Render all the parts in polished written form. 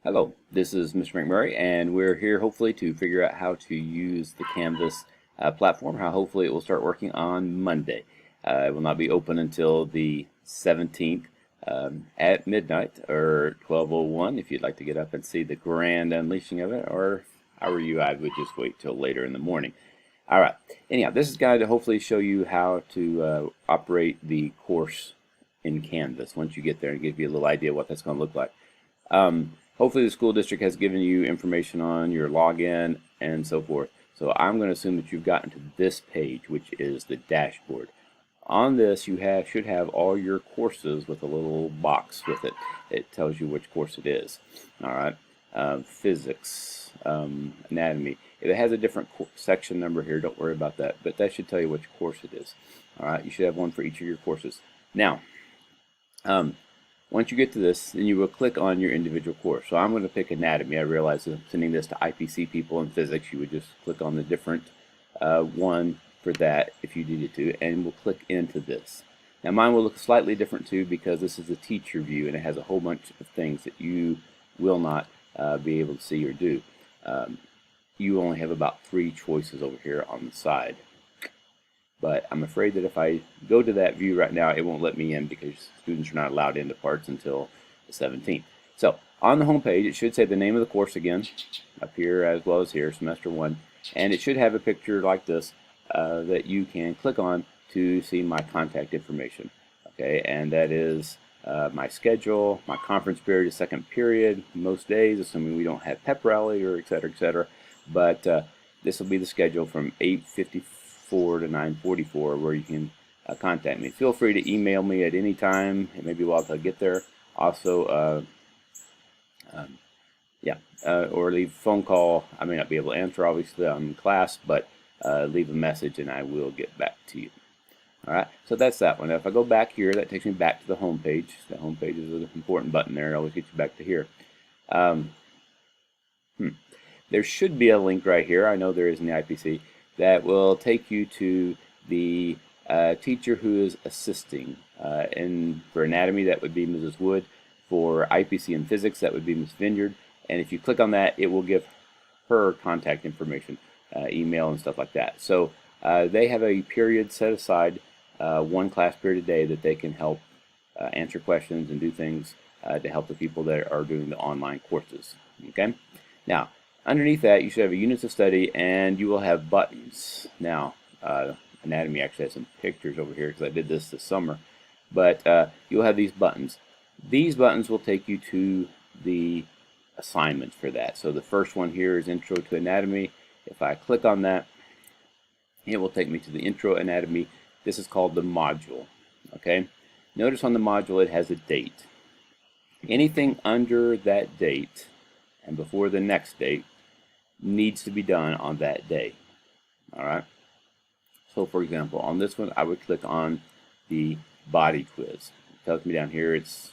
Hello, this is Mr. McMurray, and we're here hopefully to figure out how to use the Canvas platform, how hopefully it will start working on Monday. It will not be open until the 17th at midnight or 12:01 if you'd like to get up and see the grand unleashing of it, or if I were you, I would just wait till later in the morning. All right, anyhow, this is going to hopefully show you how to operate the course in Canvas once you get there and give you a little idea what that's going to look like. Hopefully the school district has given you information on your login and so forth. So I'm going to assume that you've gotten to this page, which is the dashboard. On this, you should have all your courses with a little box with it. It tells you which course it is. All right, physics, anatomy. If it has a different section number here, don't worry about that. But that should tell you which course it is. All right, you should have one for each of your courses. Now, once you get to this, then you will click on your individual course. So I'm going to pick anatomy. I realize that I'm sending this to IPC people in physics. You would just click on the different one for that if you needed to, and we'll click into this. Now mine will look slightly different too because this is the teacher view and it has a whole bunch of things that you will not be able to see or do. You only have about 3 choices over here on the side. But I'm afraid that if I go to that view right now, it won't let me in because students are not allowed into parts until the 17th. So on the home page, it should say the name of the course again, up here as well as here, semester 1. And it should have a picture like this that you can click on to see my contact information. Okay, and that is my schedule, my conference period is second period, most days, assuming we don't have pep rally or et cetera, et cetera. But this will be the schedule from 8:54 to 9:44 where you can contact me. Feel free to email me at any time. It may be a while till I get there. Also, or leave a phone call. I may not be able to answer, obviously, I'm in class, but leave a message and I will get back to you. All right, so that's that one. Now, if I go back here, that takes me back to the home page. The home page is an important button there. It always gets you back to here. There should be a link right here. I know there is in the IPC that will take you to the teacher who is assisting. For anatomy, that would be Mrs. Wood. For IPC and physics, that would be Ms. Vineyard. And if you click on that, it will give her contact information, email and stuff like that. So they have a period set aside, 1 class period a day that they can help answer questions and do things to help the people that are doing the online courses. Okay? Now, underneath that, you should have a units of study, and you will have buttons. Now, anatomy actually has some pictures over here because I did this summer. But you'll have these buttons. These buttons will take you to the assignments for that. So the first one here is Intro to Anatomy. If I click on that, it will take me to the Intro Anatomy. This is called the module. Okay. Notice on the module it has a date. Anything under that date and before the next date needs to be done on that day. All right. So for example, on this one, I would click on the body quiz. It tells me down here it's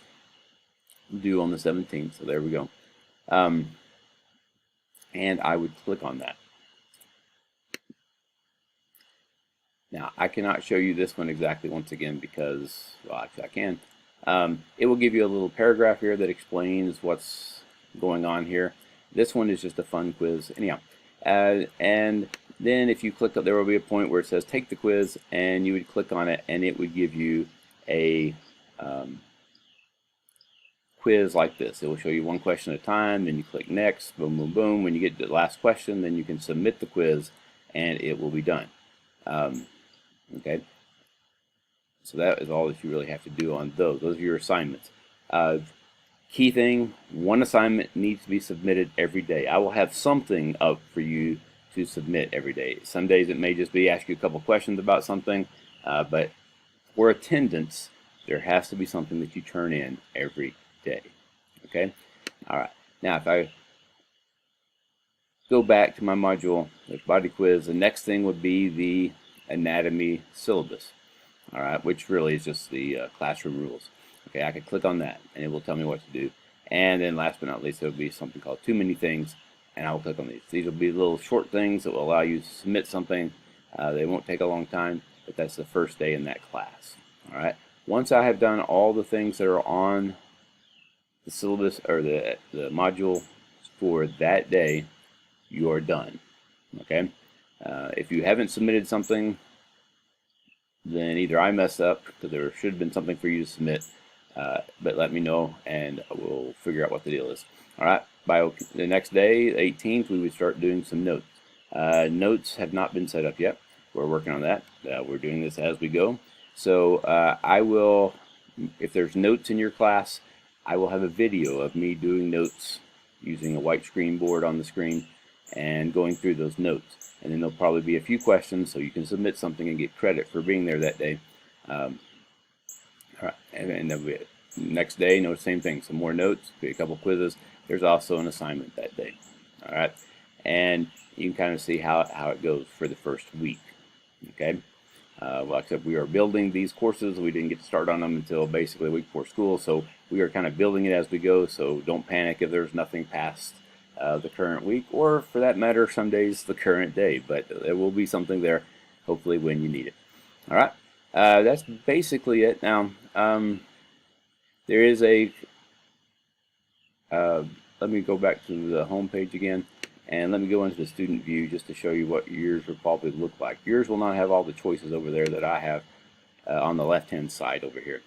due on the 17th. So there we go. And I would click on that. Now, I cannot show you this one exactly once again because, well, actually I can. It will give you a little paragraph here that explains what's going on here. This one is just a fun quiz. Anyhow, and then if you click, there will be a point where it says take the quiz, and you would click on it, and it would give you a quiz like this. It will show you 1 question at a time, then you click next, boom, boom, boom. When you get to the last question, then you can submit the quiz, and it will be done. Okay, so that is all that you really have to do on those. Those are your assignments. Key thing, 1 assignment needs to be submitted every day. I will have something up for you to submit every day. Some days it may just be ask you a couple questions about something, but for attendance, there has to be something that you turn in every day. Okay? All right. Now, if I go back to my module, there's body quiz. The next thing would be the anatomy syllabus, all right, which really is just the classroom rules. Okay, I could click on that, and it will tell me what to do. And then last but not least, there will be something called Too Many Things, and I will click on these. These will be little short things that will allow you to submit something. They won't take a long time, but that's the first day in that class. All right. Once I have done all the things that are on the syllabus or the module for that day, you are done. Okay. If you haven't submitted something, then either I messed up because there should have been something for you to submit, but let me know and we'll figure out what the deal is. All right. By the next day, the 18th, we would start doing some notes. Notes have not been set up yet. We're working on that. We're doing this as we go. So I will, if there's notes in your class, I will have a video of me doing notes using a white screen board on the screen and going through those notes. And then there'll probably be a few questions so you can submit something and get credit for being there that day. All right, and then next day, no, same thing. Some more notes, be a couple quizzes. There's also an assignment that day. All right, and you can kind of see how it goes for the first week. Okay, like I said, we are building these courses. We didn't get to start on them until basically a week before school, so we are kind of building it as we go. So don't panic if there's nothing past the current week, or for that matter, some days the current day. But there will be something there, hopefully, when you need it. All right, that's basically it. Now, there is a. Let me go back to the home page again, and let me go into the student view just to show you what yours will probably look like. Yours will not have all the choices over there that I have on the left-hand side over here.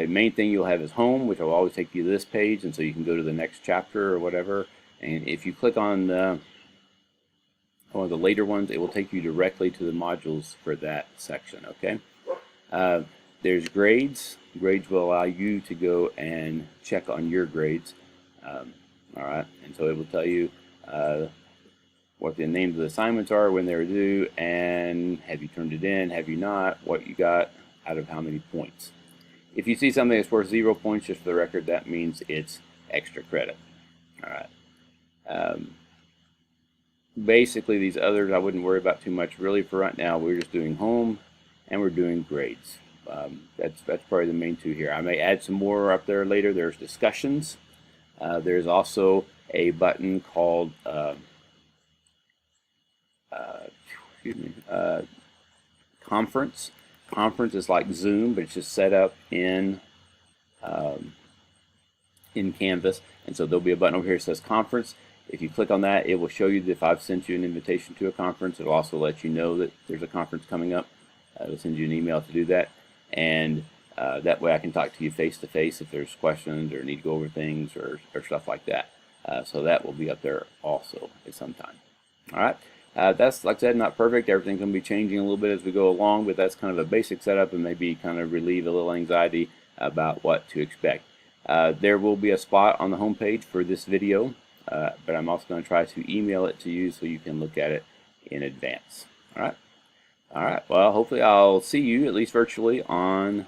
Main thing you'll have is home, which will always take you to this page, and so you can go to the next chapter or whatever. And if you click on one of the later ones, it will take you directly to the modules for that section. Okay. There's grades. Grades will allow you to go and check on your grades. All right, and so it will tell you what the names of the assignments are, when they're due, and have you turned it in, have you not, what you got out of how many points. If you see something that's worth 0 points, just for the record, that means it's extra credit. All right. Basically, these others I wouldn't worry about too much. Really, for right now, we're just doing home and we're doing grades. That's probably the main two here. I may add some more up there later. There's discussions. There's also a button called conference. Conference is like Zoom, but it's just set up in Canvas, and so there'll be a button over here that says conference. If you click on that, it will show you that if I've sent you an invitation to a conference. It'll also let you know that there's a conference coming up. It'll send you an email to do that, and that way I can talk to you face to face if there's questions or need to go over things or stuff like that. So that will be up there also at some time. All right. That's, like I said, not perfect. Everything's going to be changing a little bit as we go along, but that's kind of a basic setup and maybe kind of relieve a little anxiety about what to expect. There will be a spot on the home page for this video, but I'm also going to try to email it to you so you can look at it in advance. All right. All right. Well, hopefully I'll see you, at least virtually, on